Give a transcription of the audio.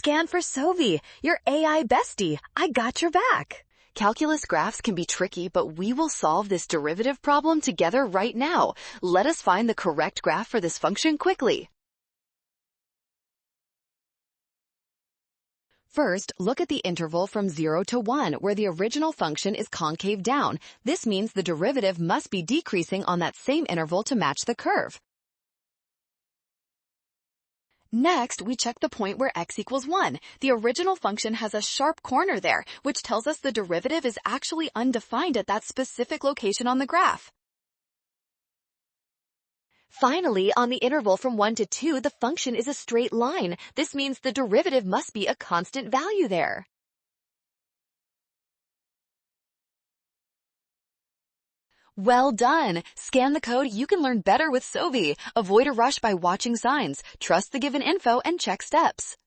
Scan for Sovi, your AI bestie. I got your back. Calculus graphs can be tricky, but we will solve this derivative problem together right now. Let us find the correct graph for this function quickly. First, look at the interval from 0 to 1, where the original function is concave down. This means the derivative must be decreasing on that same interval to match the curve. Next, we check the point where x equals 1. The original function has a sharp corner there, which tells us the derivative is actually undefined at that specific location on the graph. Finally, on the interval from 1 to 2, the function is a straight line. This means the derivative must be a constant value there. Well done! Scan the code. You can learn better with Sovi. Avoid a rush by watching signs. Trust the given info and check steps.